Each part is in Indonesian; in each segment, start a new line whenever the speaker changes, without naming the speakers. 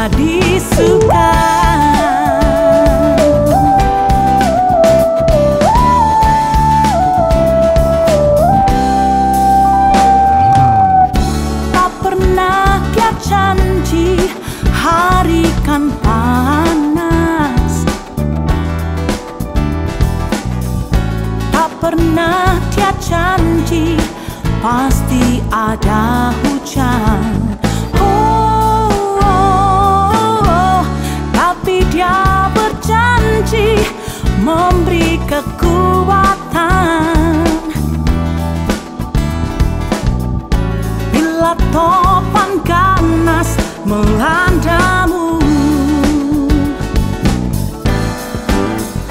menjadi suka. Tak pernah dia janji hari kan panas, tak pernah dia janji pasti ada hujan. Tapi dia berjanji memberi kekuatan bila topan ganas melandamu.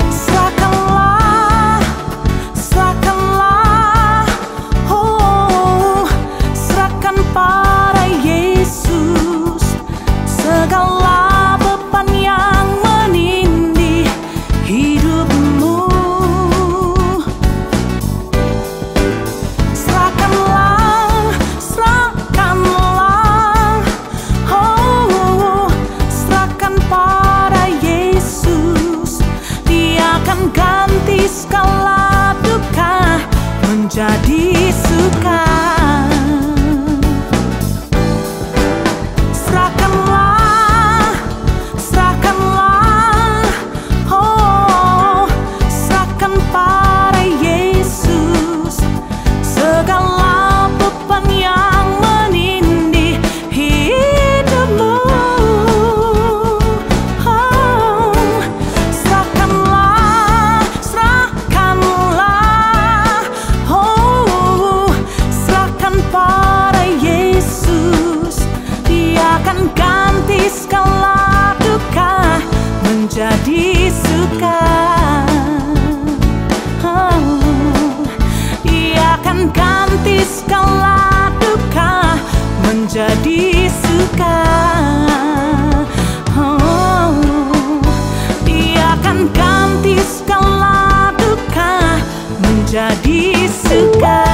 Serahkanlah, serahkanlah, oh, serahkan pada Yesus segala beban yang menindih hidupmu. Serahkanlah, serahkanlah, oh, serahkan pada Yesus. Dia akan ganti segala duka menjadi suka. Jadi suka, oh, Dia akan ganti segala duka menjadi suka, oh, Dia akan ganti segala duka menjadi suka.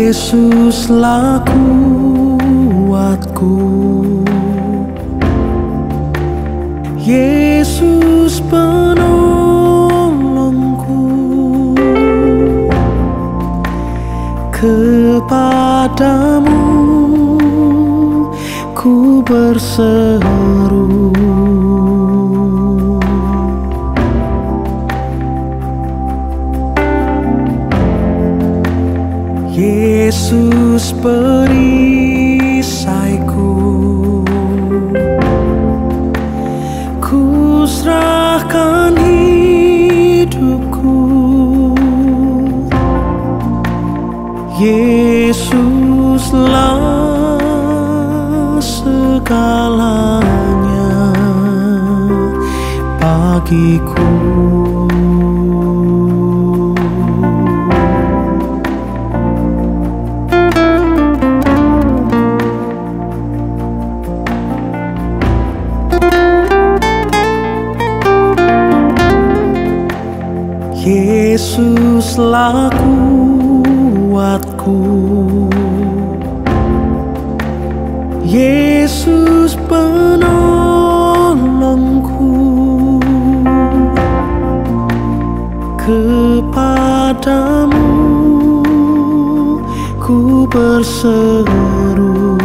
Yesuslah kuatku, Yesus penolongku, kepadamu ku berseru. Yesus perisaiku, ku serahkan hidupku. Yesuslah segalanya bagiku. Yesuslah kuatku, Yesus penolongku, kepadamu ku berseru.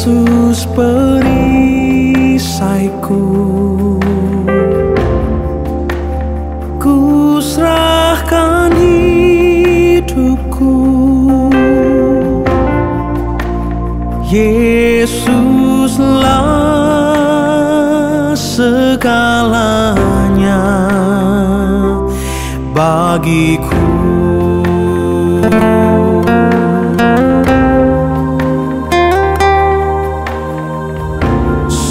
Yesus perisaiku, ku serahkan hidupku. Yesuslah segalanya bagiku.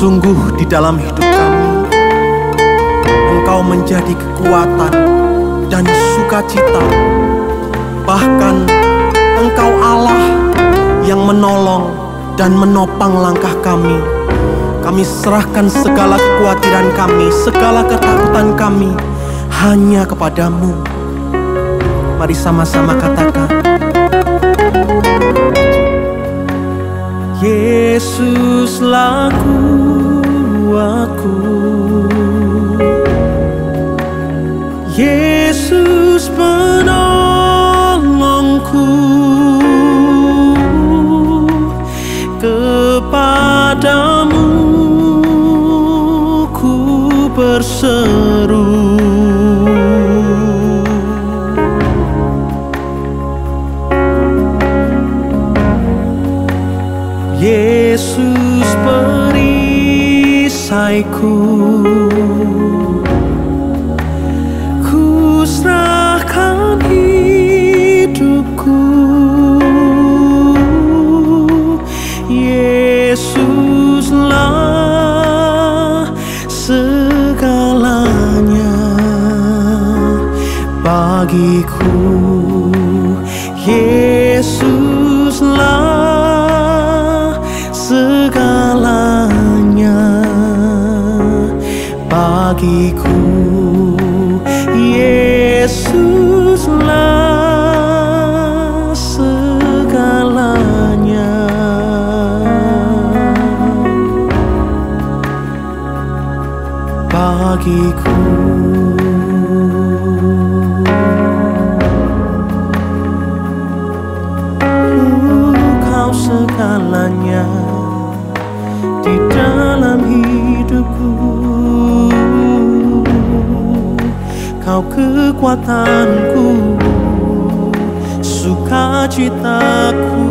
Sungguh di dalam hidup kami, Engkau menjadi kekuatan dan sukacita. Bahkan Engkau Allah yang menolong dan menopang langkah kami. Kami serahkan segala kekhawatiran kami, segala ketakutan kami hanya kepadamu. Mari sama-sama katakan, Yesuslah kuatku, Yesus penolongku, kepadamu ku berseru. Yesus perisaiku, ku serahkan hidupku. Yesuslah segalanya bagiku. Yesuslah segalanya bagiku. Yesuslah segalanya bagiku. Kau segalanya di dalam hidupku, Kau kekuatanku, sukacitaku.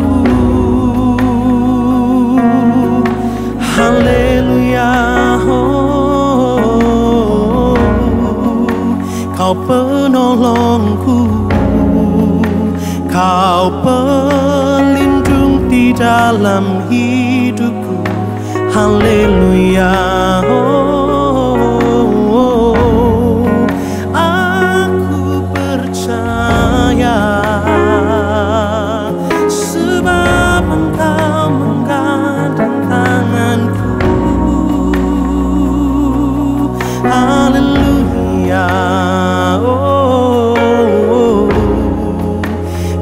Haleluya, oh, Kau penolongku, Kau pelindung di dalam hidupku. Haleluya, oh, aku percaya, sebab Engkau menggadang tanganku. Haleluya, oh,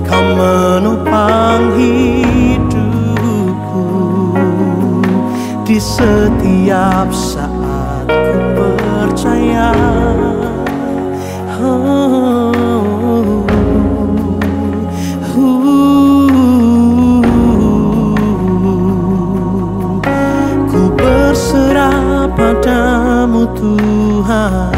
Kau menopang hidupku di setiap saat. Ku percaya, ku berserah padamu Tuhan.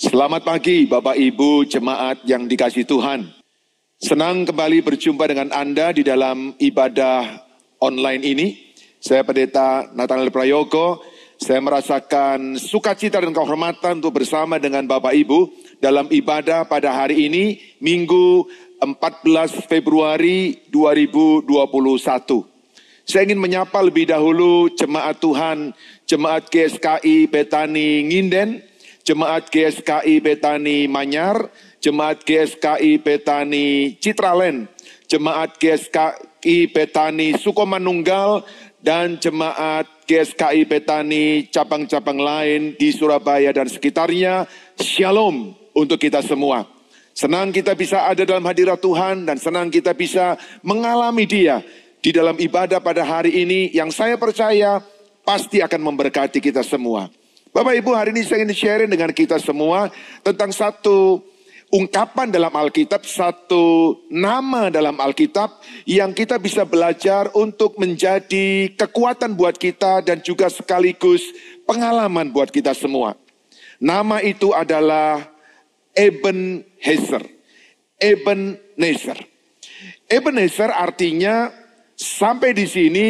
Selamat pagi Bapak Ibu jemaat yang dikasihi Tuhan. Senang kembali berjumpa dengan Anda di dalam ibadah online ini. Saya Pendeta Nathanael Prayogo. Saya merasakan sukacita dan kehormatan untuk bersama dengan Bapak Ibu dalam ibadah pada hari ini, Minggu 14 Februari 2021. Saya ingin menyapa lebih dahulu jemaat Tuhan, jemaat GSKI Betani Nginden, jemaat GSKI Betani Manyar, jemaat GSKI Betani Citraland, jemaat GSKI Betani Sukomanunggal, dan jemaat GSKI Betani cabang-cabang lain di Surabaya dan sekitarnya. Shalom untuk kita semua. Senang kita bisa ada dalam hadirat Tuhan dan senang kita bisa mengalami Dia di dalam ibadah pada hari ini yang saya percaya pasti akan memberkati kita semua. Bapak Ibu, hari ini saya ingin sharing dengan kita semua tentang satu ungkapan dalam Alkitab, satu nama dalam Alkitab yang kita bisa belajar untuk menjadi kekuatan buat kita dan juga sekaligus pengalaman buat kita semua. Nama itu adalah Ebenezer. Ebenezer. Ebenezer artinya sampai di sini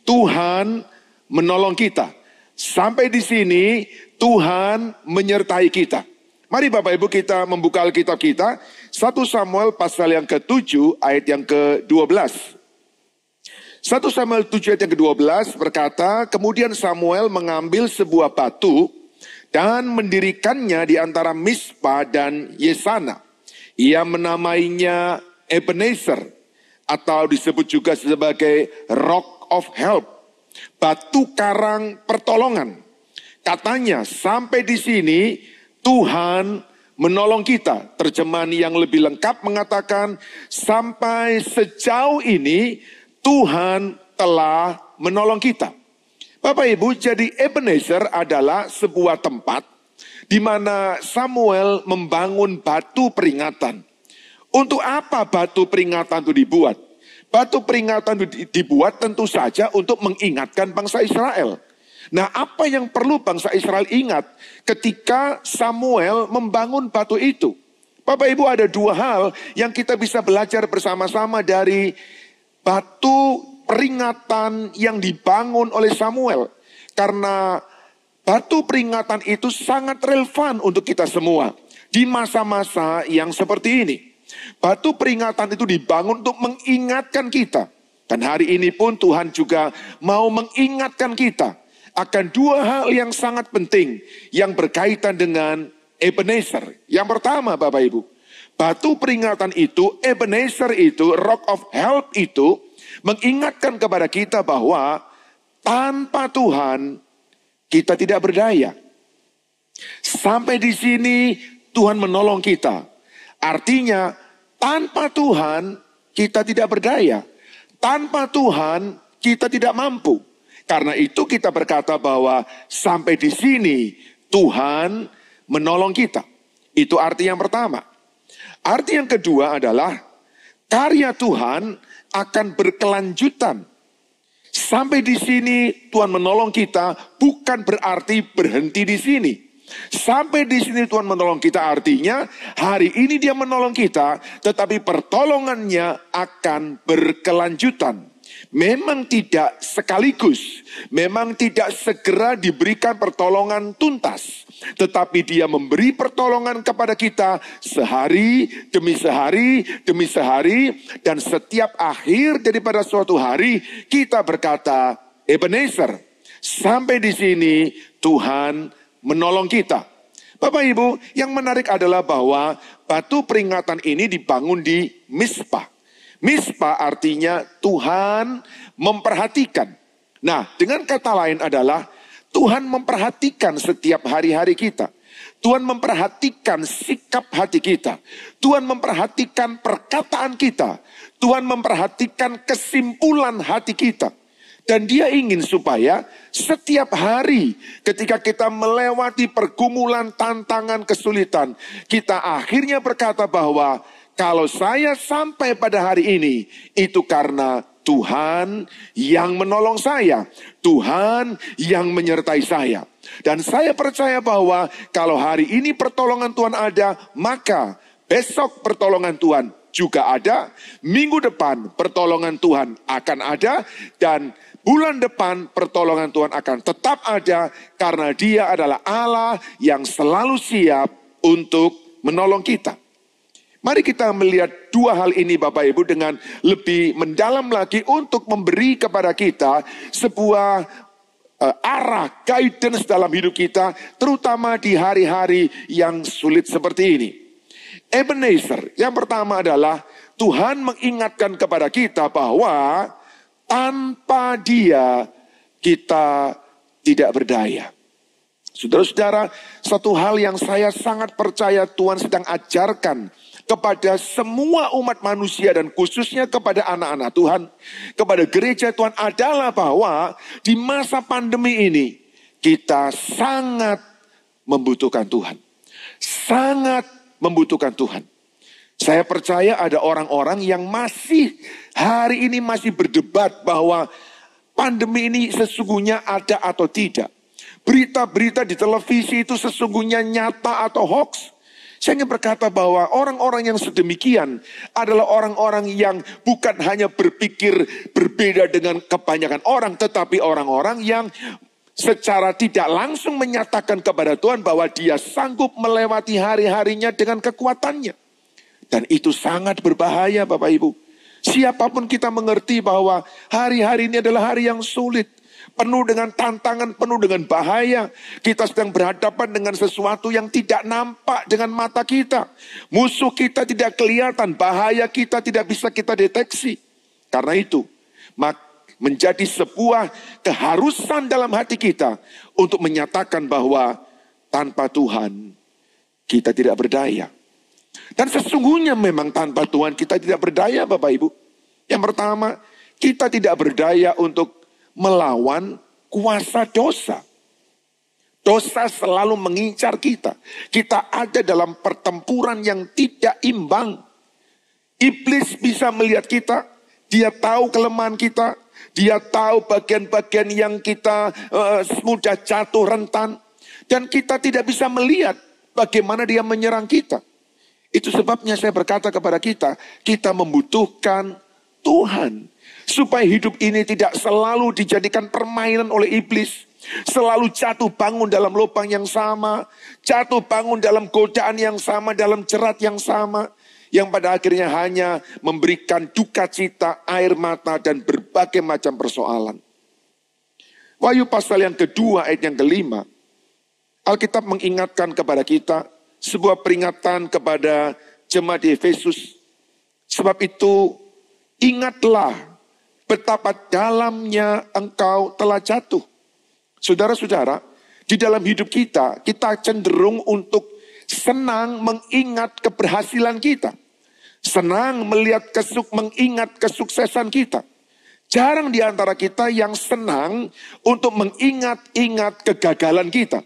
Tuhan menolong kita. Sampai di sini Tuhan menyertai kita. Mari Bapak Ibu kita membuka Alkitab kita. 1 Samuel pasal yang ke-7 ayat yang ke-12. 1 Samuel 7 ayat yang ke-12 berkata, kemudian Samuel mengambil sebuah batu dan mendirikannya di antara Mispa dan Yesana. Ia menamainya Ebenezer atau disebut juga sebagai Rock of Help. Batu karang pertolongan. Katanya sampai di sini Tuhan menolong kita. Terjemahan yang lebih lengkap mengatakan sampai sejauh ini Tuhan telah menolong kita. Bapak Ibu, jadi Ebenezer adalah sebuah tempat di mana Samuel membangun batu peringatan. Untuk apa batu peringatan itu dibuat? Batu peringatan dibuat tentu saja untuk mengingatkan bangsa Israel. Nah, apa yang perlu bangsa Israel ingat ketika Samuel membangun batu itu? Bapak Ibu, ada dua hal yang kita bisa belajar bersama-sama dari batu peringatan yang dibangun oleh Samuel. Karena batu peringatan itu sangat relevan untuk kita semua di masa-masa yang seperti ini. Batu peringatan itu dibangun untuk mengingatkan kita. Dan hari ini pun Tuhan juga mau mengingatkan kita akan dua hal yang sangat penting yang berkaitan dengan Ebenezer. Yang pertama Bapak Ibu, batu peringatan itu, Ebenezer itu, Rock of Help itu mengingatkan kepada kita bahwa tanpa Tuhan kita tidak berdaya. Sampai di sini Tuhan menolong kita. Artinya tanpa Tuhan kita tidak berdaya. Tanpa Tuhan kita tidak mampu. Karena itu kita berkata bahwa sampai di sini Tuhan menolong kita. Itu arti yang pertama. Arti yang kedua adalah karya Tuhan akan berkelanjutan. Sampai di sini Tuhan menolong kita bukan berarti berhenti di sini. Sampai di sini Tuhan menolong kita artinya hari ini Dia menolong kita, tetapi pertolongannya akan berkelanjutan. Memang tidak sekaligus, memang tidak segera diberikan pertolongan tuntas, tetapi Dia memberi pertolongan kepada kita sehari demi sehari demi sehari, dan setiap akhir daripada suatu hari kita berkata, Ebenezer, sampai di sini Tuhan menolong kita. Bapak Ibu, yang menarik adalah bahwa batu peringatan ini dibangun di Mispa. Mispa artinya Tuhan memperhatikan. Nah, dengan kata lain adalah Tuhan memperhatikan setiap hari-hari kita. Tuhan memperhatikan sikap hati kita. Tuhan memperhatikan perkataan kita. Tuhan memperhatikan kesimpulan hati kita. Dan Dia ingin supaya setiap hari ketika kita melewati pergumulan, tantangan, kesulitan, kita akhirnya berkata bahwa kalau saya sampai pada hari ini, itu karena Tuhan yang menolong saya. Tuhan yang menyertai saya. Dan saya percaya bahwa kalau hari ini pertolongan Tuhan ada, maka besok pertolongan Tuhan juga ada. Minggu depan pertolongan Tuhan akan ada. Dan bulan depan pertolongan Tuhan akan tetap ada. Karena Dia adalah Allah yang selalu siap untuk menolong kita. Mari kita melihat dua hal ini Bapak Ibu dengan lebih mendalam lagi untuk memberi kepada kita sebuah arah, guidance dalam hidup kita, terutama di hari-hari yang sulit seperti ini. Ebenezer, yang pertama adalah Tuhan mengingatkan kepada kita bahwa tanpa Dia kita tidak berdaya. Saudara-saudara, satu hal yang saya sangat percaya Tuhan sedang ajarkan kepada semua umat manusia dan khususnya kepada anak-anak Tuhan, kepada gereja Tuhan adalah bahwa di masa pandemi ini kita sangat membutuhkan Tuhan. Sangat membutuhkan Tuhan. Saya percaya ada orang-orang yang hari ini masih berdebat bahwa pandemi ini sesungguhnya ada atau tidak. Berita-berita di televisi itu sesungguhnya nyata atau hoax. Saya ingin berkata bahwa orang-orang yang sedemikian adalah orang-orang yang bukan hanya berpikir berbeda dengan kebanyakan orang, tetapi orang-orang yang secara tidak langsung menyatakan kepada Tuhan bahwa dia sanggup melewati hari-harinya dengan kekuatannya. Dan itu sangat berbahaya Bapak Ibu. Siapapun kita mengerti bahwa hari-hari ini adalah hari yang sulit. Penuh dengan tantangan, penuh dengan bahaya. Kita sedang berhadapan dengan sesuatu yang tidak nampak dengan mata kita. Musuh kita tidak kelihatan, bahaya kita tidak bisa kita deteksi. Karena itu, menjadi sebuah keharusan dalam hati kita untuk menyatakan bahwa tanpa Tuhan kita tidak berdaya. Dan sesungguhnya memang tanpa Tuhan kita tidak berdaya Bapak Ibu. Yang pertama, kita tidak berdaya untuk melawan kuasa dosa. Dosa selalu mengincar kita. Kita ada dalam pertempuran yang tidak imbang. Iblis bisa melihat kita. Dia tahu kelemahan kita. Dia tahu bagian-bagian yang kita mudah jatuh rentan. Dan kita tidak bisa melihat bagaimana dia menyerang kita. Itu sebabnya saya berkata kepada kita, kita membutuhkan Tuhan. Supaya hidup ini tidak selalu dijadikan permainan oleh iblis. Selalu jatuh bangun dalam lubang yang sama. Jatuh bangun dalam godaan yang sama, dalam jerat yang sama. Yang pada akhirnya hanya memberikan duka cita, air mata, dan berbagai macam persoalan. Wahyu pasal yang kedua ayat yang kelima. Alkitab mengingatkan kepada kita sebuah peringatan kepada jemaat di Efesus. Sebab itu ingatlah betapa dalamnya engkau telah jatuh. Saudara-saudara, di dalam hidup kita cenderung untuk senang mengingat keberhasilan kita. Senang mengingat kesuksesan kita. Jarang di antara kita yang senang untuk mengingat-ingat kegagalan kita.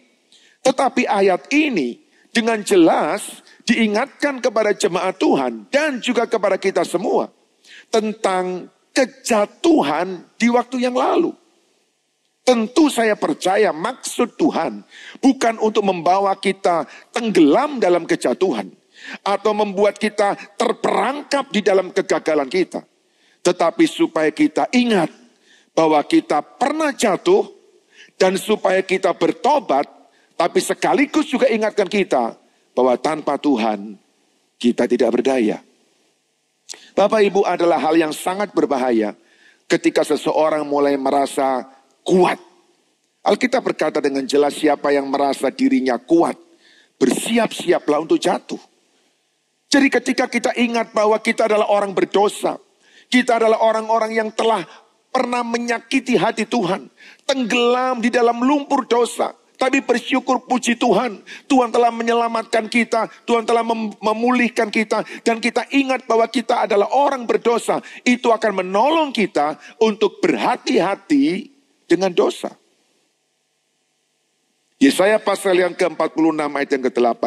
Tetapi ayat ini dengan jelas diingatkan kepada jemaat Tuhan dan juga kepada kita semua tentang kejatuhan di waktu yang lalu. Tentu saya percaya maksud Tuhan bukan untuk membawa kita tenggelam dalam kejatuhan. Atau membuat kita terperangkap di dalam kegagalan kita. Tetapi supaya kita ingat bahwa kita pernah jatuh. Dan supaya kita bertobat. Tapi sekaligus juga ingatkan kita bahwa tanpa Tuhan kita tidak berdaya. Bapak Ibu adalah hal yang sangat berbahaya ketika seseorang mulai merasa kuat. Alkitab berkata dengan jelas siapa yang merasa dirinya kuat, bersiap-siaplah untuk jatuh. Jadi ketika kita ingat bahwa kita adalah orang berdosa, kita adalah orang-orang yang telah pernah menyakiti hati Tuhan, tenggelam di dalam lumpur dosa. Tapi bersyukur puji Tuhan, Tuhan telah menyelamatkan kita, Tuhan telah memulihkan kita, dan kita ingat bahwa kita adalah orang berdosa. Itu akan menolong kita untuk berhati-hati dengan dosa. Yesaya pasal yang ke-46 ayat yang ke-8.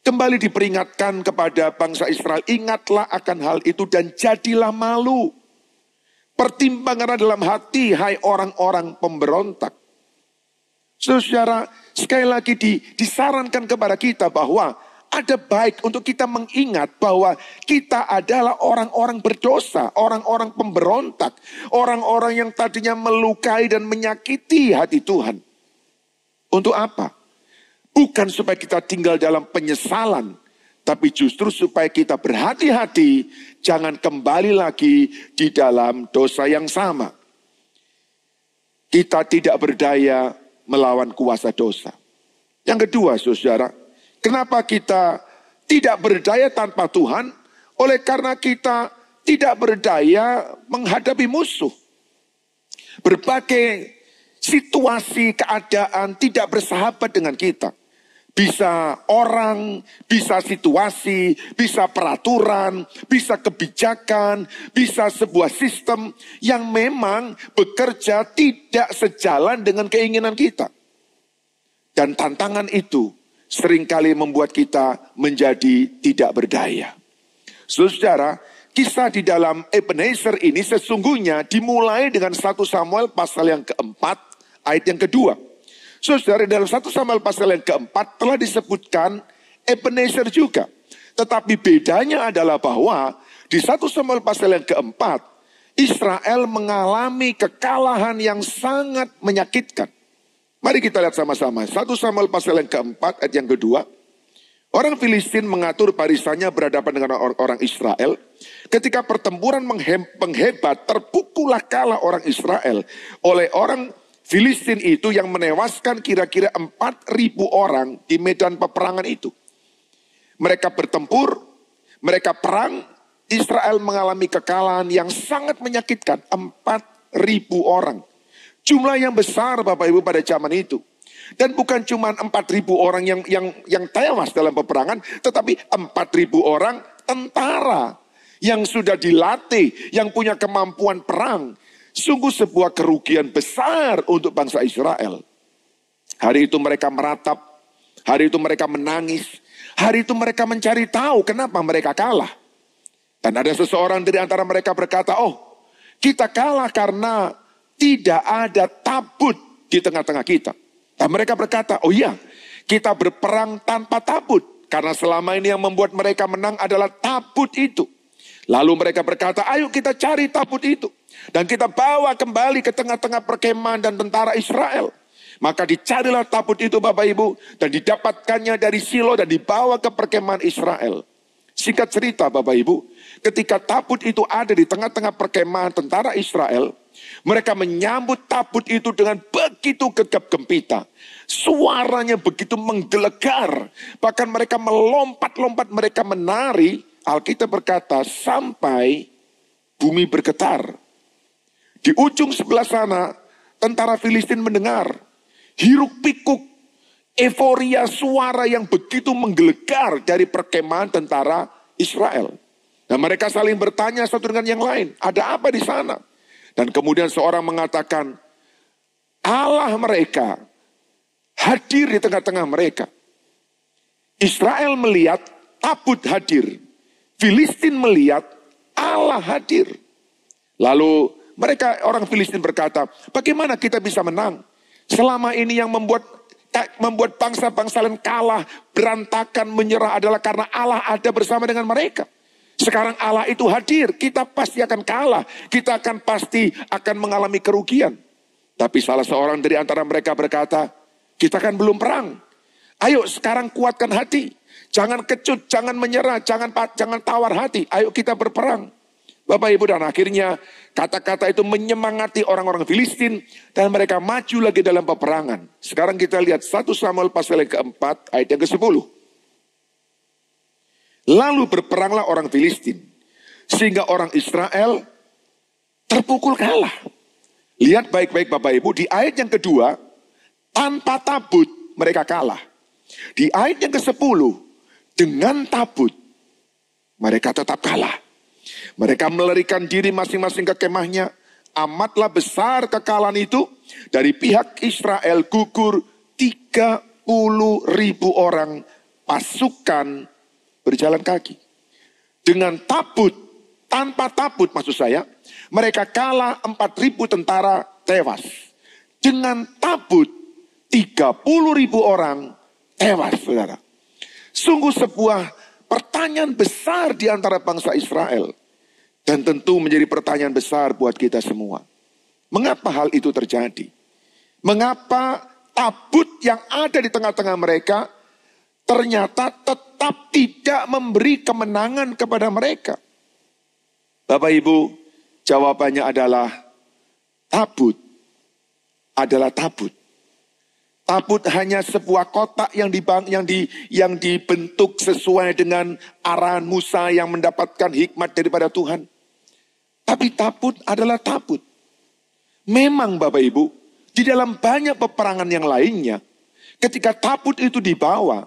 Kembali diperingatkan kepada bangsa Israel, ingatlah akan hal itu dan jadilah malu. Pertimbanganlah dalam hati, hai orang-orang pemberontak. Saudara, sekali lagi disarankan kepada kita bahwa ada baik untuk kita mengingat bahwa kita adalah orang-orang berdosa, orang-orang pemberontak, orang-orang yang tadinya melukai dan menyakiti hati Tuhan. Untuk apa? Bukan supaya kita tinggal dalam penyesalan, tapi justru supaya kita berhati-hati, jangan kembali lagi di dalam dosa yang sama. Kita tidak berdaya melawan kuasa dosa. Yang kedua, saudara, kenapa kita tidak berdaya tanpa Tuhan? Oleh karena kita tidak berdaya menghadapi musuh. Berbagai situasi, keadaan tidak bersahabat dengan kita. bisa orang, bisa situasi, bisa peraturan, bisa kebijakan, bisa sebuah sistem yang memang bekerja tidak sejalan dengan keinginan kita. Dan tantangan itu seringkali membuat kita menjadi tidak berdaya. Saudara, kisah di dalam Ebenezer ini sesungguhnya dimulai dengan 1 Samuel pasal yang keempat, ayat yang kedua. Saudara, dalam 1 Samuel pasal yang keempat telah disebutkan Ebenezer juga. Tetapi bedanya adalah bahwa di 1 Samuel pasal yang keempat, Israel mengalami kekalahan yang sangat menyakitkan. Mari kita lihat sama-sama. 1 Samuel pasal yang keempat, ayat yang kedua. Orang Filistin mengatur barisannya berhadapan dengan orang Israel. Ketika pertempuran menghebat, terpukullah kalah orang Israel oleh orang Filistin itu yang menewaskan kira-kira 4.000 orang di medan peperangan itu. Mereka bertempur, mereka perang, Israel mengalami kekalahan yang sangat menyakitkan, 4.000 orang. Jumlah yang besar Bapak Ibu pada zaman itu. Dan bukan cuma 4.000 orang yang tewas dalam peperangan, tetapi 4.000 orang tentara yang sudah dilatih, yang punya kemampuan perang. Sungguh sebuah kerugian besar untuk bangsa Israel. Hari itu mereka meratap, hari itu mereka menangis, hari itu mereka mencari tahu kenapa mereka kalah. Dan ada seseorang dari antara mereka berkata, oh kita kalah karena tidak ada tabut di tengah-tengah kita. Dan mereka berkata, oh iya, kita berperang tanpa tabut. Karena selama ini yang membuat mereka menang adalah tabut itu. Lalu mereka berkata, ayo kita cari tabut itu. Dan kita bawa kembali ke tengah-tengah perkemahan dan tentara Israel. Maka dicarilah tabut itu Bapak Ibu. Dan didapatkannya dari Silo dan dibawa ke perkemahan Israel. Singkat cerita Bapak Ibu, ketika tabut itu ada di tengah-tengah perkemahan tentara Israel, mereka menyambut tabut itu dengan begitu gegap gempita. Suaranya begitu menggelegar. Bahkan mereka melompat-lompat, mereka menari. Alkitab berkata sampai bumi bergetar. Di ujung sebelah sana, tentara Filistin mendengar hiruk pikuk, euforia suara yang begitu menggelegar dari perkemahan tentara Israel. Dan mereka saling bertanya satu dengan yang lain, ada apa di sana? Dan kemudian seorang mengatakan, Allah mereka hadir di tengah-tengah mereka. Israel melihat tabut hadir. Filistin melihat Allah hadir. Lalu mereka orang Filistin berkata, bagaimana kita bisa menang? Selama ini yang membuat bangsa-bangsa lain kalah, berantakan, menyerah adalah karena Allah ada bersama dengan mereka. Sekarang Allah itu hadir, kita pasti akan kalah. Kita pasti akan mengalami kerugian. Tapi salah seorang dari antara mereka berkata, kita kan belum perang. Ayo sekarang kuatkan hati. Jangan kecut, jangan menyerah, jangan tawar hati. Ayo kita berperang. Bapak Ibu, dan akhirnya kata-kata itu menyemangati orang-orang Filistin. Dan mereka maju lagi dalam peperangan. Sekarang kita lihat 1 Samuel pasal yang keempat ayat yang ke-10. Lalu berperanglah orang Filistin, sehingga orang Israel terpukul kalah. Lihat baik-baik Bapak Ibu, di ayat yang kedua, tanpa tabut mereka kalah. Di ayat yang ke-10, dengan tabut mereka tetap kalah. Mereka melarikan diri masing-masing ke kemahnya. Amatlah besar kekalahan itu, dari pihak Israel gugur 30.000 orang pasukan berjalan kaki. Dengan tabut, tanpa tabut maksud saya, mereka kalah 4.000 tentara tewas. Dengan tabut, 30.000 orang tewas, saudara. Sungguh sebuah pertanyaan besar di antara bangsa Israel. Dan tentu menjadi pertanyaan besar buat kita semua. Mengapa hal itu terjadi? Mengapa tabut yang ada di tengah-tengah mereka ternyata tetap tidak memberi kemenangan kepada mereka? Bapak Ibu, jawabannya adalah tabut adalah tabut. Tabut hanya sebuah kotak yang dibentuk sesuai dengan arahan Musa yang mendapatkan hikmat daripada Tuhan. Tapi tabut adalah tabut. Memang Bapak Ibu, di dalam banyak peperangan yang lainnya, Ketika tabut itu dibawa,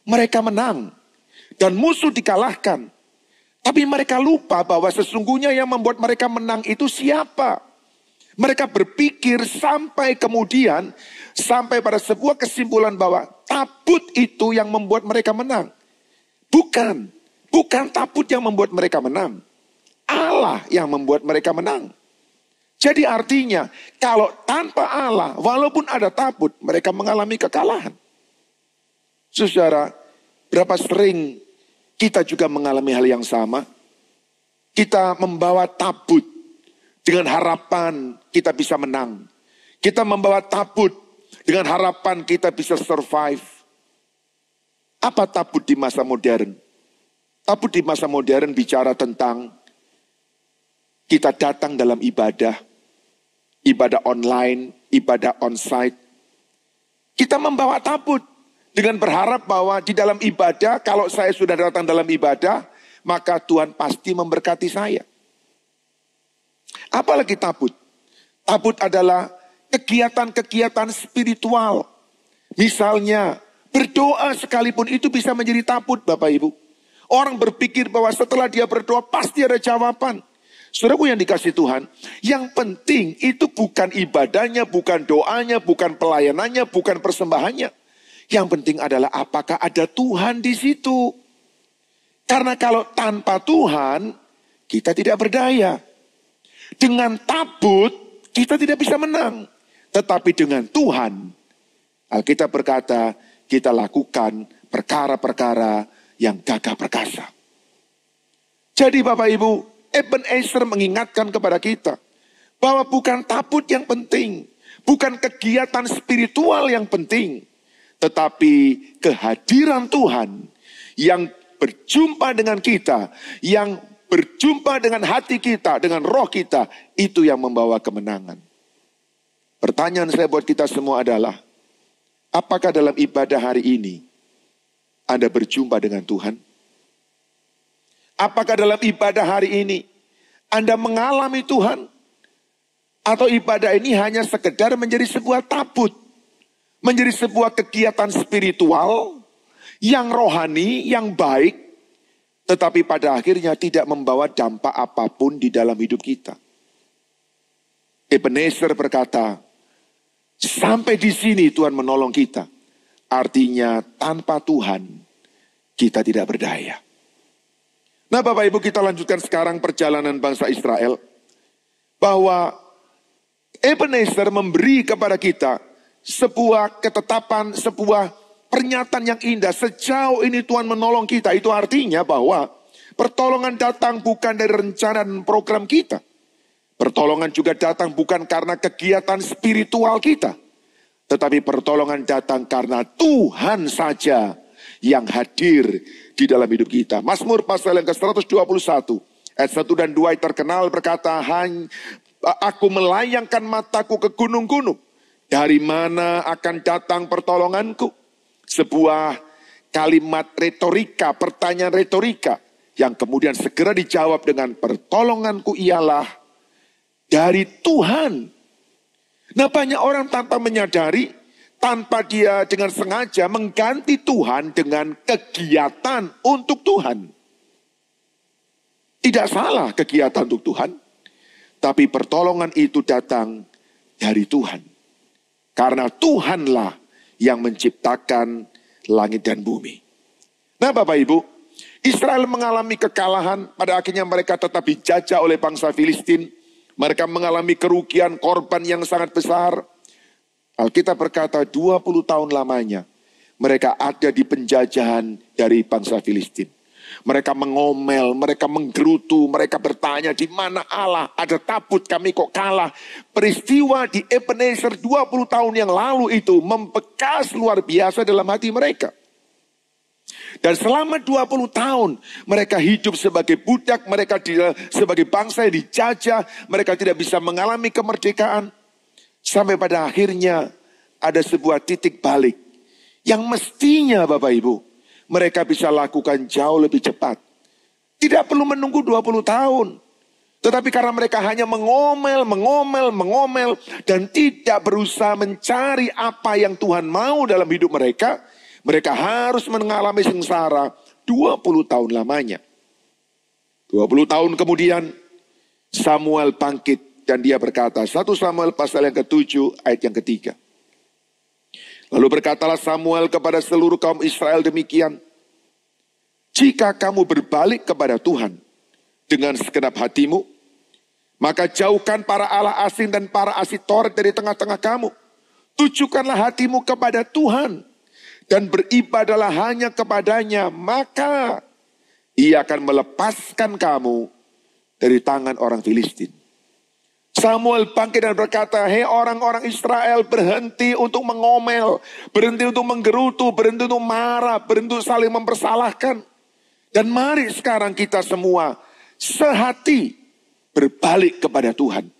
mereka menang. Dan musuh dikalahkan. Tapi mereka lupa bahwa sesungguhnya yang membuat mereka menang itu siapa. Mereka berpikir sampai kemudian, sampai pada sebuah kesimpulan bahwa tabut itu yang membuat mereka menang. Bukan tabut yang membuat mereka menang. Allah yang membuat mereka menang. Jadi artinya, kalau tanpa Allah, walaupun ada tabut, mereka mengalami kekalahan. Saudara, berapa sering kita juga mengalami hal yang sama? Kita membawa tabut dengan harapan kita bisa menang. Kita membawa tabut dengan harapan kita bisa survive. Apa tabut di masa modern? Tabut di masa modern bicara tentang kita datang dalam ibadah online, ibadah onsite. Kita membawa tabut dengan berharap bahwa di dalam ibadah, kalau saya sudah datang dalam ibadah, maka Tuhan pasti memberkati saya. Apalagi tabut? Tabut adalah kegiatan-kegiatan spiritual. Misalnya, berdoa sekalipun itu bisa menjadi tabut, Bapak Ibu. Orang berpikir bahwa setelah dia berdoa pasti ada jawaban. Saudaraku yang dikasih Tuhan, yang penting itu bukan ibadahnya, bukan doanya, bukan pelayanannya, bukan persembahannya. Yang penting adalah apakah ada Tuhan di situ. Karena kalau tanpa Tuhan, kita tidak berdaya. Dengan tabut, kita tidak bisa menang. Tetapi dengan Tuhan, Alkitab berkata, kita lakukan perkara-perkara yang gagah perkasa. Jadi Bapak Ibu, Ebenezer mengingatkan kepada kita bahwa bukan tabut yang penting, bukan kegiatan spiritual yang penting, tetapi kehadiran Tuhan yang berjumpa dengan kita, yang berjumpa dengan hati kita, dengan roh kita, itu yang membawa kemenangan. Pertanyaan saya buat kita semua adalah, apakah dalam ibadah hari ini Anda berjumpa dengan Tuhan? Apakah dalam ibadah hari ini Anda mengalami Tuhan? Atau ibadah ini hanya sekedar menjadi sebuah tabut, menjadi sebuah kegiatan spiritual yang rohani, yang baik, tetapi pada akhirnya tidak membawa dampak apapun di dalam hidup kita. Ebenezer berkata, sampai di sini Tuhan menolong kita. Artinya tanpa Tuhan kita tidak berdaya. Nah Bapak Ibu, kita lanjutkan sekarang perjalanan bangsa Israel. Bahwa Ebenezer memberi kepada kita sebuah ketetapan, sebuah pernyataan yang indah. Sejauh ini Tuhan menolong kita. Itu artinya bahwa pertolongan datang bukan dari rencana dan program kita. Pertolongan juga datang bukan karena kegiatan spiritual kita. Tetapi pertolongan datang karena Tuhan saja yang hadir di dalam hidup kita. Mazmur pasal yang ke-121 ayat 1 dan 2 yang terkenal berkata, aku melayangkan mataku ke gunung-gunung, dari mana akan datang pertolonganku? Sebuah kalimat retorika, pertanyaan retorika yang kemudian segera dijawab dengan pertolonganku ialah dari Tuhan. Nah banyak orang tanpa menyadari, tanpa dia dengan sengaja mengganti Tuhan dengan kegiatan untuk Tuhan. Tidak salah kegiatan untuk Tuhan. Tapi pertolongan itu datang dari Tuhan. Karena Tuhanlah yang menciptakan langit dan bumi. Nah Bapak Ibu, Israel mengalami kekalahan. Pada akhirnya mereka tetap dijajah oleh bangsa Filistin. Mereka mengalami kerugian, korban yang sangat besar. Alkitab berkata 20 tahun lamanya mereka ada di penjajahan dari bangsa Filistin. Mereka mengomel, mereka menggerutu, mereka bertanya di mana Allah, ada tabut kami kok kalah. Peristiwa di Ebenezer 20 tahun yang lalu itu membekas luar biasa dalam hati mereka. Dan selama 20 tahun mereka hidup sebagai budak, mereka sebagai bangsa yang dijajah, mereka tidak bisa mengalami kemerdekaan. Sampai pada akhirnya ada sebuah titik balik yang mestinya Bapak Ibu mereka bisa lakukan jauh lebih cepat. Tidak perlu menunggu 20 tahun. Tetapi karena mereka hanya mengomel, dan tidak berusaha mencari apa yang Tuhan mau dalam hidup mereka, mereka harus mengalami sengsara 20 tahun lamanya. 20 tahun kemudian Samuel bangkit dan dia berkata, 1 Samuel pasal yang ke-7 ayat yang ke-3. Lalu berkatalah Samuel kepada seluruh kaum Israel demikian, jika kamu berbalik kepada Tuhan dengan segenap hatimu, maka jauhkan para allah asing dan para asitoret dari tengah-tengah kamu. Tujukanlah hatimu kepada Tuhan dan beribadalah hanya kepadanya, maka Ia akan melepaskan kamu dari tangan orang Filistin. Samuel bangkit dan berkata, hei orang-orang Israel, berhenti untuk mengomel, berhenti untuk menggerutu, berhenti untuk marah, berhenti untuk saling mempersalahkan. Dan mari sekarang kita semua sehati berbalik kepada Tuhan.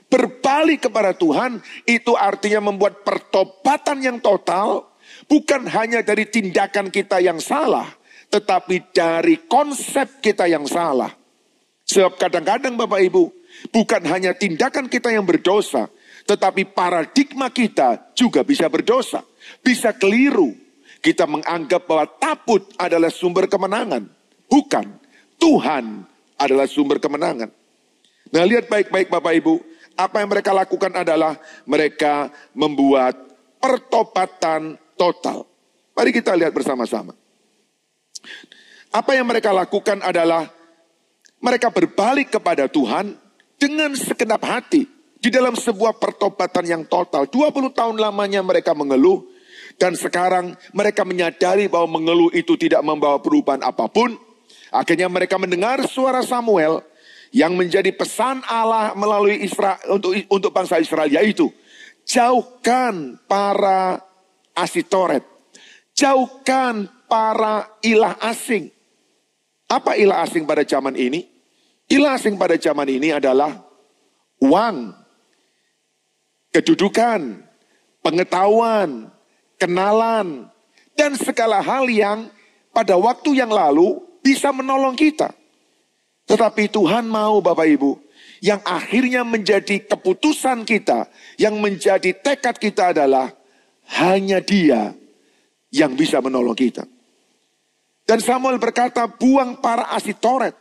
Berbalik kepada Tuhan itu artinya membuat pertobatan yang total, bukan hanya dari tindakan kita yang salah, tetapi dari konsep kita yang salah. Sebab kadang-kadang Bapak Ibu, bukan hanya tindakan kita yang berdosa, tetapi paradigma kita juga bisa berdosa, bisa keliru. Kita menganggap bahwa takut adalah sumber kemenangan. Bukan, Tuhan adalah sumber kemenangan. Nah, lihat baik-baik Bapak Ibu, apa yang mereka lakukan adalah mereka membuat pertobatan total. Mari kita lihat bersama-sama. Apa yang mereka lakukan adalah mereka berbalik kepada Tuhan dengan segenap hati di dalam sebuah pertobatan yang total. 20 tahun lamanya mereka mengeluh, dan sekarang mereka menyadari bahwa mengeluh itu tidak membawa perubahan apapun. Akhirnya mereka mendengar suara Samuel yang menjadi pesan Allah melalui Israel untuk bangsa Israel, yaitu jauhkan para asitoret, jauhkan para ilah asing. Apa ilah asing pada zaman ini? Ilah asing pada zaman ini adalah uang, kedudukan, pengetahuan, kenalan, dan segala hal yang pada waktu yang lalu bisa menolong kita. Tetapi Tuhan mau Bapak Ibu, yang akhirnya menjadi keputusan kita, yang menjadi tekad kita adalah hanya Dia yang bisa menolong kita. Dan Samuel berkata, buang para asitoret.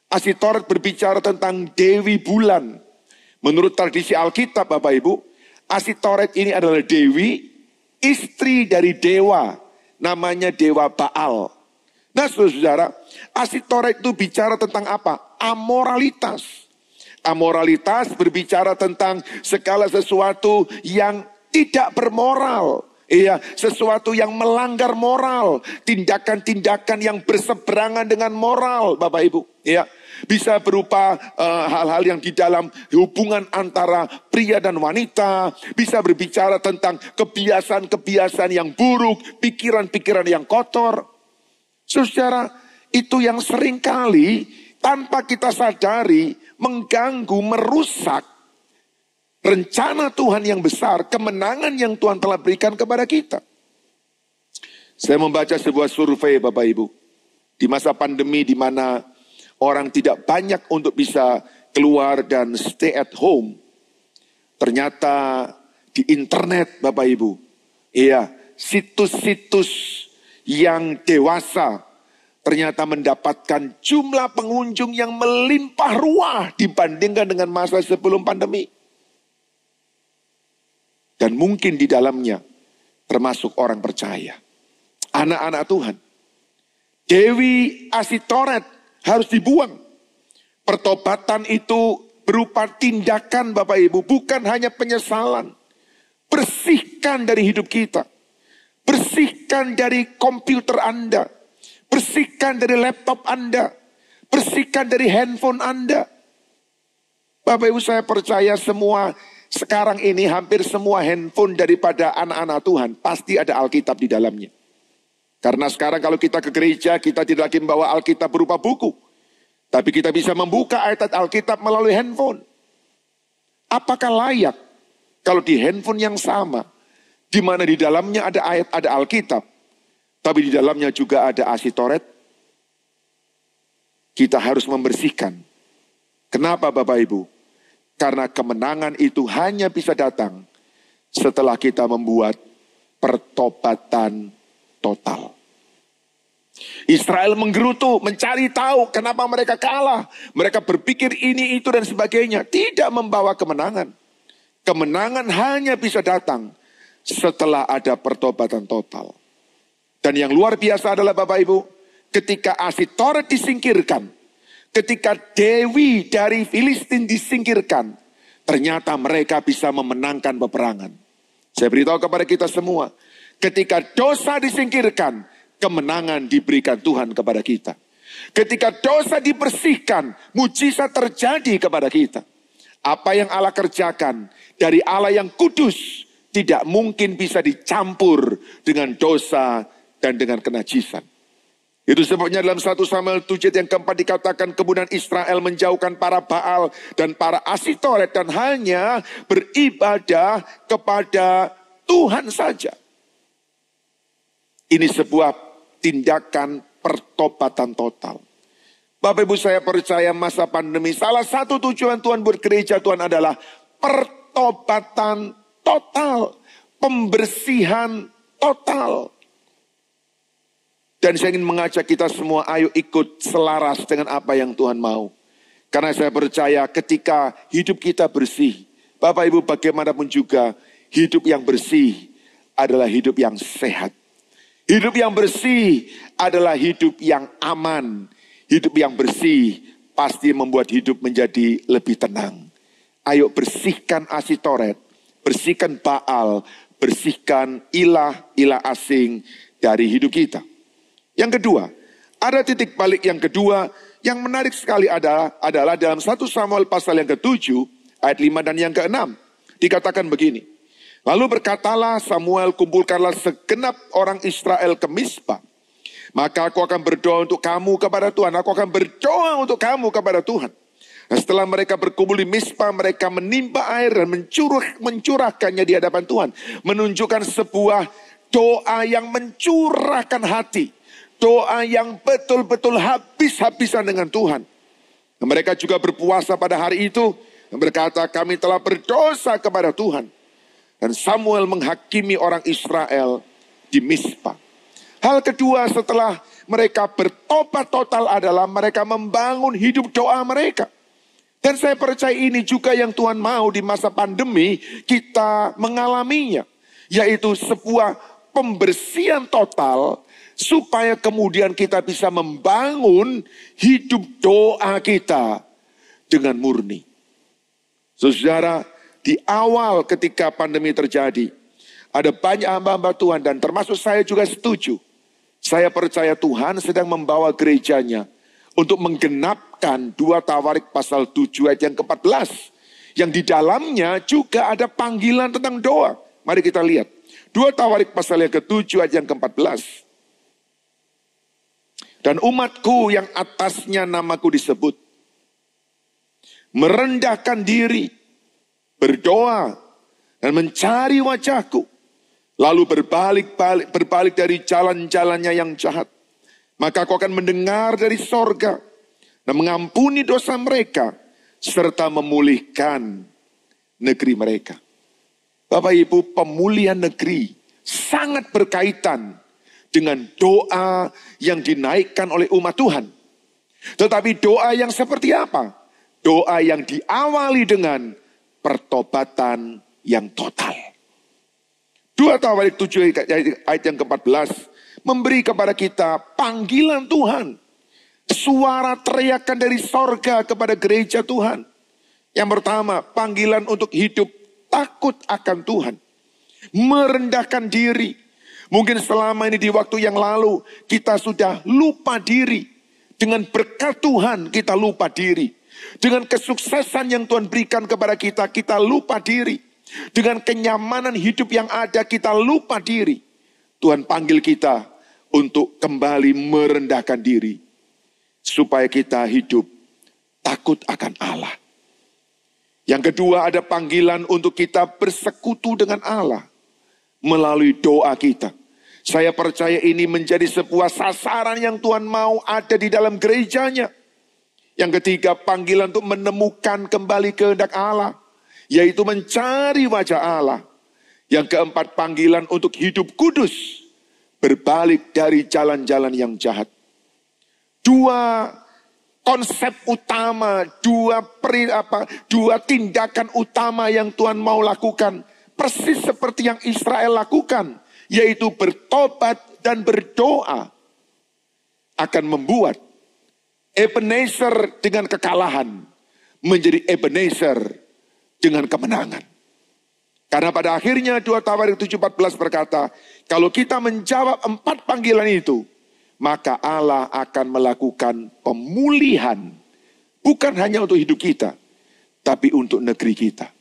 Asitoret berbicara tentang Dewi Bulan. Menurut tradisi Alkitab Bapak Ibu, Asitoret ini adalah Dewi, istri dari dewa, namanya Dewa Baal. Nah saudara, Asitoret itu bicara tentang apa? Amoralitas. Amoralitas berbicara tentang segala sesuatu yang tidak bermoral. Iya, sesuatu yang melanggar moral, tindakan-tindakan yang berseberangan dengan moral, Bapak Ibu. Iya, bisa berupa hal-hal yang di dalam hubungan antara pria dan wanita, bisa berbicara tentang kebiasaan-kebiasaan yang buruk, pikiran-pikiran yang kotor. Saudara, itu yang seringkali tanpa kita sadari mengganggu, merusak rencana Tuhan yang besar, kemenangan yang Tuhan telah berikan kepada kita. Saya membaca sebuah survei Bapak Ibu. Di masa pandemi di mana orang tidak banyak untuk bisa keluar dan stay at home. Ternyata di internet Bapak Ibu. Iya, situs-situs yang dewasa ternyata mendapatkan jumlah pengunjung yang melimpah ruah dibandingkan dengan masa sebelum pandemi. Dan mungkin di dalamnya termasuk orang percaya. Anak-anak Tuhan. Dewi Asitoret harus dibuang. Pertobatan itu berupa tindakan Bapak Ibu. Bukan hanya penyesalan. Bersihkan dari hidup kita. Bersihkan dari komputer Anda. Bersihkan dari laptop Anda. Bersihkan dari handphone Anda. Bapak Ibu, saya percaya semua sekarang ini hampir semua handphone daripada anak-anak Tuhan pasti ada Alkitab di dalamnya. Karena sekarang kalau kita ke gereja, kita tidak lagi membawa Alkitab berupa buku. Tapi kita bisa membuka ayat Alkitab melalui handphone. Apakah layak kalau di handphone yang sama, di mana di dalamnya ada ayat, ada Alkitab, tapi di dalamnya juga ada Asitoret? Kita harus membersihkan Kenapa Bapak Ibu? Karena kemenangan itu hanya bisa datang setelah kita membuat pertobatan total. Israel menggerutu, mencari tahu kenapa mereka kalah. Mereka berpikir ini, itu, dan sebagainya. Tidak membawa kemenangan. Kemenangan hanya bisa datang setelah ada pertobatan total. Dan yang luar biasa adalah Bapak Ibu, ketika Asitoret disingkirkan, ketika Dewi dari Filistin disingkirkan, ternyata mereka bisa memenangkan peperangan. Saya beritahu kepada kita semua, ketika dosa disingkirkan, kemenangan diberikan Tuhan kepada kita. Ketika dosa dibersihkan, mujizat terjadi kepada kita. Apa yang Allah kerjakan dari Allah yang kudus tidak mungkin bisa dicampur dengan dosa dan dengan kenajisan. Itu sebabnya dalam 1 Samuel 7 yang keempat dikatakan kemudian Israel menjauhkan para Baal dan para Asitoret dan hanya beribadah kepada Tuhan saja. Ini sebuah tindakan pertobatan total. Bapak Ibu, saya percaya masa pandemi salah satu tujuan Tuhan buat gereja Tuhan adalah pertobatan total, pembersihan total. Dan saya ingin mengajak kita semua, ayo ikut selaras dengan apa yang Tuhan mau. Karena saya percaya ketika hidup kita bersih, Bapak Ibu bagaimanapun juga, hidup yang bersih adalah hidup yang sehat. Hidup yang bersih adalah hidup yang aman. Hidup yang bersih pasti membuat hidup menjadi lebih tenang. Ayo bersihkan Asitoret, bersihkan Baal, bersihkan ilah-ilah asing dari hidup kita. Yang kedua, ada titik balik yang kedua yang menarik sekali adalah dalam 1 Samuel pasal yang ke-7 ayat 5 dan yang ke-6. Dikatakan begini. Lalu berkatalah Samuel, kumpulkanlah segenap orang Israel ke Mispa. Maka aku akan berdoa untuk kamu kepada Tuhan. Aku akan berdoa untuk kamu kepada Tuhan. Nah, setelah mereka berkumpul di Mispa, mereka menimba air dan mencurahkannya di hadapan Tuhan. Menunjukkan sebuah doa yang mencurahkan hati. Doa yang betul-betul habis-habisan dengan Tuhan. Nah, mereka juga berpuasa pada hari itu. Dan berkata, kami telah berdosa kepada Tuhan. Dan Samuel menghakimi orang Israel di Mispa. Hal kedua setelah mereka bertobat total adalah mereka membangun hidup doa mereka. Dan saya percaya ini juga yang Tuhan mau di masa pandemi kita mengalaminya. Yaitu sebuah pembersihan total supaya kemudian kita bisa membangun hidup doa kita dengan murni. Saudara, di awal ketika pandemi terjadi, ada banyak hamba-hamba Tuhan dan termasuk saya juga setuju. Saya percaya Tuhan sedang membawa gerejanya untuk menggenapkan 2 Tawarik pasal 7 ayat yang ke-14. Yang di dalamnya juga ada panggilan tentang doa. Mari kita lihat. 2 Tawarik pasal yang ke-7 ayat yang ke-14. Dan umatku yang atasnya namaku disebut, merendahkan diri, berdoa, dan mencari wajahku. Lalu berbalik dari jalan-jalannya yang jahat. Maka aku akan mendengar dari sorga dan mengampuni dosa mereka serta memulihkan negeri mereka. Bapak Ibu, pemulihan negeri sangat berkaitan dengan doa yang dinaikkan oleh umat Tuhan. Tetapi doa yang seperti apa? Doa yang diawali dengan pertobatan yang total. 2 Tawarik 7 ayat yang ke-14 memberi kepada kita panggilan Tuhan. Suara teriakan dari sorga kepada gereja Tuhan. Yang pertama, panggilan untuk hidup takut akan Tuhan. Merendahkan diri. Mungkin selama ini di waktu yang lalu kita sudah lupa diri. Dengan berkat Tuhan kita lupa diri. Dengan kesuksesan yang Tuhan berikan kepada kita, kita lupa diri. Dengan kenyamanan hidup yang ada, kita lupa diri. Tuhan panggil kita untuk kembali merendahkan diri. Supaya kita hidup takut akan Allah. Yang kedua, ada panggilan untuk kita bersekutu dengan Allah. Melalui doa kita. Saya percaya ini menjadi sebuah sasaran yang Tuhan mau ada di dalam gerejanya. Yang ketiga, panggilan untuk menemukan kembali kehendak Allah, yaitu mencari wajah Allah. Yang keempat, panggilan untuk hidup kudus, berbalik dari jalan-jalan yang jahat. Dua konsep utama, dua tindakan utama yang Tuhan mau lakukan, persis seperti yang Israel lakukan, yaitu bertobat dan berdoa, akan membuat Ebenezer dengan kekalahan menjadi Ebenezer dengan kemenangan. Karena pada akhirnya 2 Tawarik 7:14 berkata, kalau kita menjawab 4 panggilan itu, maka Allah akan melakukan pemulihan. Bukan hanya untuk hidup kita, tapi untuk negeri kita.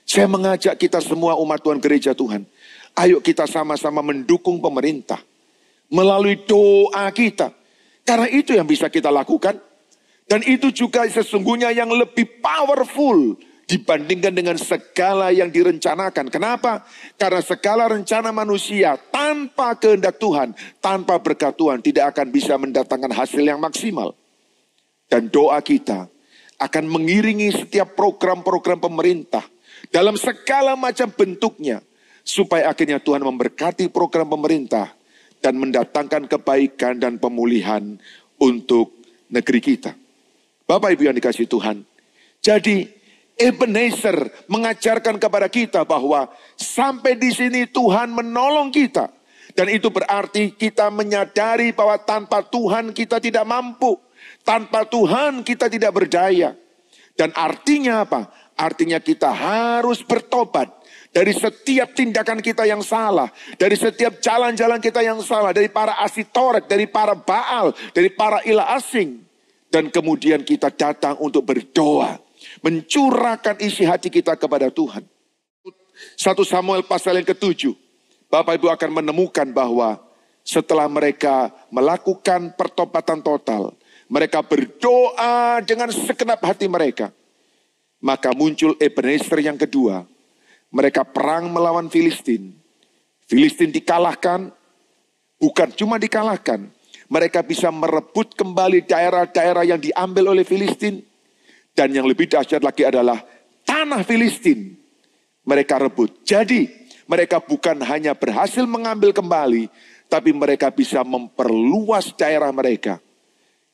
Saya mengajak kita semua umat Tuhan, gereja Tuhan, ayo kita sama-sama mendukung pemerintah melalui doa kita. Karena itu yang bisa kita lakukan. Dan itu juga sesungguhnya yang lebih powerful dibandingkan dengan segala yang direncanakan. Kenapa? Karena segala rencana manusia tanpa kehendak Tuhan, tanpa berkat Tuhan, tidak akan bisa mendatangkan hasil yang maksimal. Dan doa kita akan mengiringi setiap program-program pemerintah dalam segala macam bentuknya, supaya akhirnya Tuhan memberkati program pemerintah dan mendatangkan kebaikan dan pemulihan untuk negeri kita. Bapak Ibu yang dikasihi Tuhan, jadi Ebenezer mengajarkan kepada kita bahwa sampai di sini Tuhan menolong kita. Dan itu berarti kita menyadari bahwa tanpa Tuhan kita tidak mampu. Tanpa Tuhan kita tidak berdaya. Dan artinya apa? Artinya kita harus bertobat dari setiap tindakan kita yang salah. Dari setiap jalan-jalan kita yang salah. Dari para Asitoret, dari para Baal, dari para ilah asing. Dan kemudian kita datang untuk berdoa. Mencurahkan isi hati kita kepada Tuhan. 1 Samuel pasal yang ke-7. Bapak Ibu akan menemukan bahwa setelah mereka melakukan pertobatan total, mereka berdoa dengan segenap hati mereka, maka muncul Ebenezer yang kedua. Mereka perang melawan Filistin. Filistin dikalahkan, bukan cuma dikalahkan, mereka bisa merebut kembali daerah-daerah yang diambil oleh Filistin. Dan yang lebih dahsyat lagi adalah tanah Filistin mereka rebut. Jadi mereka bukan hanya berhasil mengambil kembali, tapi mereka bisa memperluas daerah mereka.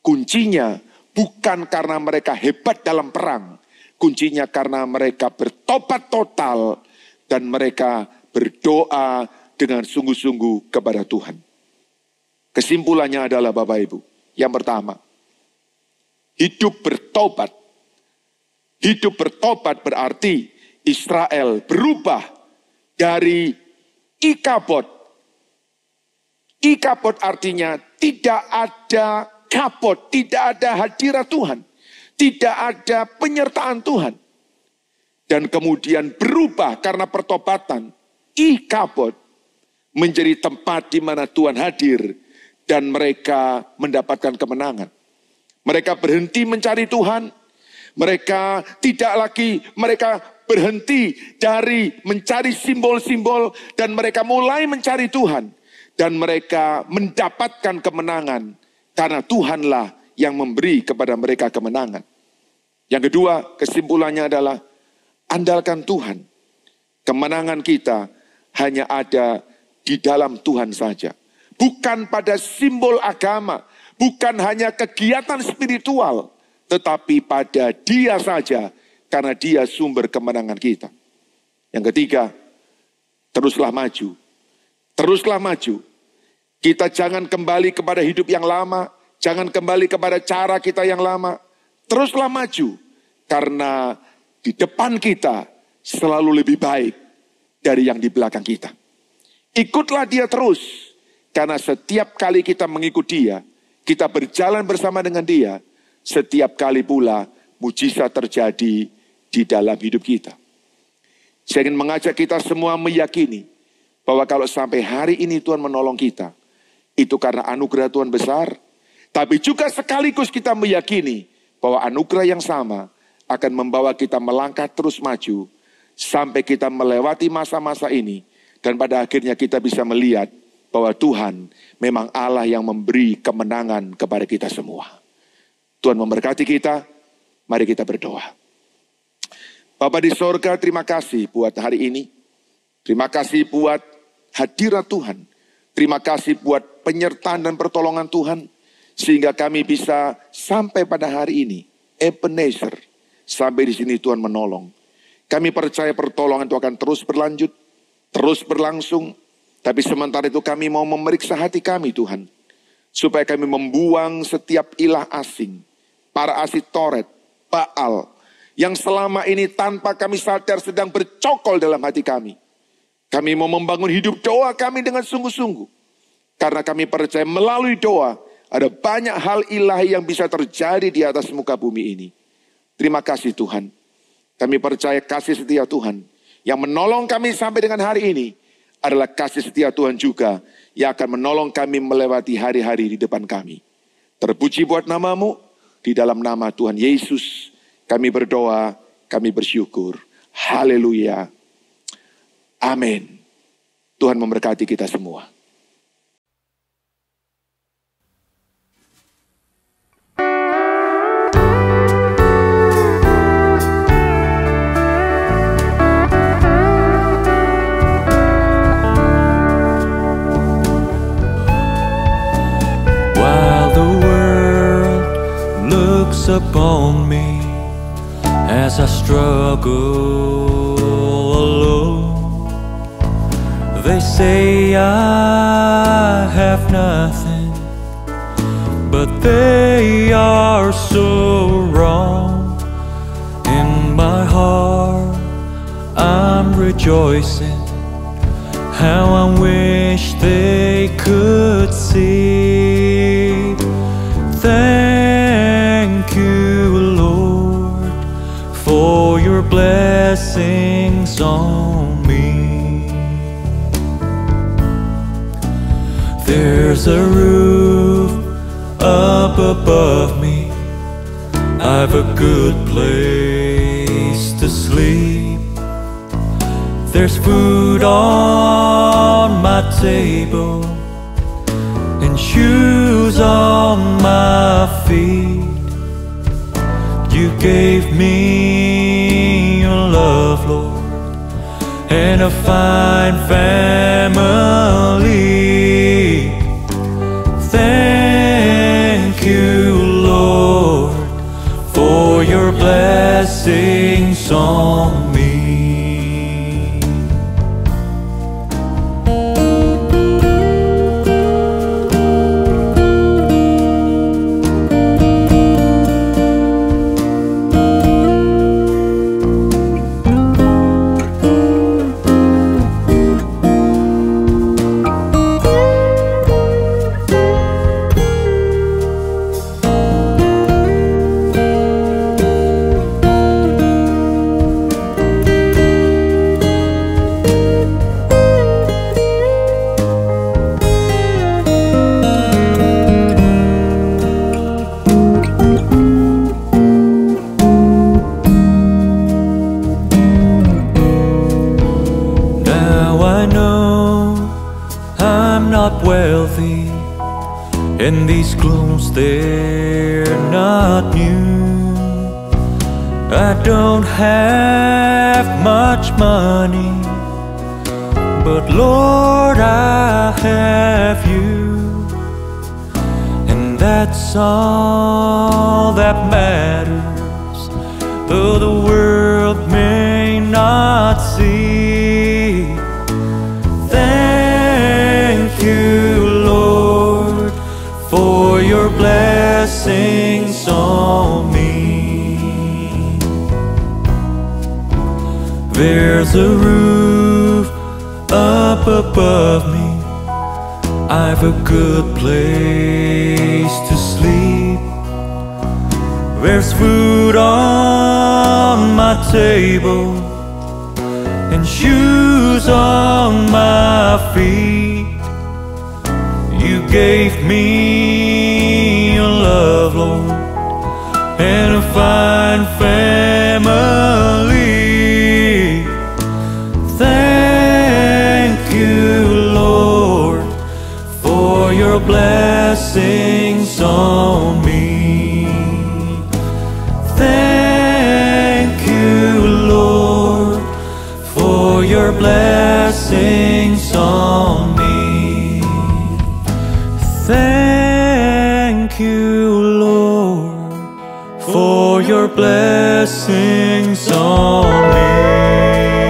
Kuncinya bukan karena mereka hebat dalam perang. Kuncinya karena mereka bertobat total dan mereka berdoa dengan sungguh-sungguh kepada Tuhan. Kesimpulannya adalah Bapak Ibu, yang pertama, hidup bertobat. Hidup bertobat berarti Israel berubah dari Ikabod. Ikabod artinya tidak ada kabod, tidak ada hadirat Tuhan. Tidak ada penyertaan Tuhan. Dan kemudian berubah karena pertobatan. Ikabod menjadi tempat di mana Tuhan hadir dan mereka mendapatkan kemenangan. Mereka berhenti mencari Tuhan. Mereka tidak lagi, mereka berhenti dari mencari simbol-simbol dan mereka mulai mencari Tuhan. Dan mereka mendapatkan kemenangan karena Tuhanlah yang memberi kepada mereka kemenangan. Yang kedua, kesimpulannya adalah andalkan Tuhan. Kemenangan kita hanya ada di dalam Tuhan saja. Bukan pada simbol agama, bukan hanya kegiatan spiritual, tetapi pada Dia saja, karena Dia sumber kemenangan kita. Yang ketiga, teruslah maju. Teruslah maju. Kita jangan kembali kepada hidup yang lama, jangan kembali kepada cara kita yang lama. Teruslah maju, karena di depan kita selalu lebih baik dari yang di belakang kita. Ikutlah Dia terus, karena setiap kali kita mengikut Dia, kita berjalan bersama dengan Dia, setiap kali pula mujizat terjadi di dalam hidup kita. Saya ingin mengajak kita semua meyakini bahwa kalau sampai hari ini Tuhan menolong kita, itu karena anugerah Tuhan besar. Tapi juga sekaligus kita meyakini bahwa anugerah yang sama akan membawa kita melangkah terus maju sampai kita melewati masa-masa ini. Dan pada akhirnya kita bisa melihat bahwa Tuhan memang Allah yang memberi kemenangan kepada kita semua. Tuhan memberkati kita. Mari kita berdoa. Bapa di sorga, terima kasih buat hari ini. Terima kasih buat hadirat Tuhan. Terima kasih buat penyertaan dan pertolongan Tuhan. Sehingga kami bisa sampai pada hari ini. Ebenezer. Sampai di sini Tuhan menolong. Kami percaya pertolongan itu akan terus berlanjut. Terus berlangsung. Tapi sementara itu kami mau memeriksa hati kami Tuhan. Supaya kami membuang setiap ilah asing. Para asitoret, Baal. Yang selama ini tanpa kami sadar sedang bercokol dalam hati kami. Kami mau membangun hidup doa kami dengan sungguh-sungguh. Karena kami percaya melalui doa. Ada banyak hal ilahi yang bisa terjadi di atas muka bumi ini. Terima kasih Tuhan. Kami percaya kasih setia Tuhan yang menolong kami sampai dengan hari ini adalah kasih setia Tuhan juga yang akan menolong kami melewati hari-hari di depan kami. Terpuji buat nama-Mu, di dalam nama Tuhan Yesus kami berdoa, kami bersyukur. Haleluya. Amin. Tuhan memberkati kita semua.
Upon me as I struggle alone. They say I have nothing, but they are so wrong. In my heart I'm rejoicing, how I wish they could see. Thank you, Lord, for your blessings on me. There's a roof up above me, I've a good place to sleep. There's food on my table and shoes on my feet. You gave me your love, Lord, and a fine family. Thank you, Lord, for your blessings on me. Wealthy, and these clothes, they're not new. I don't have much money, but Lord, I have you, and that's all that matters, though the world may not see. Thank you, Lord, for your blessings on me. There's a roof up above me, I've a good place to sleep. There's food on my table and shoes on my feet. You gave me your love, Lord, and a fine family. Thank you, Lord, for your blessings on me. blessings on me. Thank you, Lord, for your blessings on me.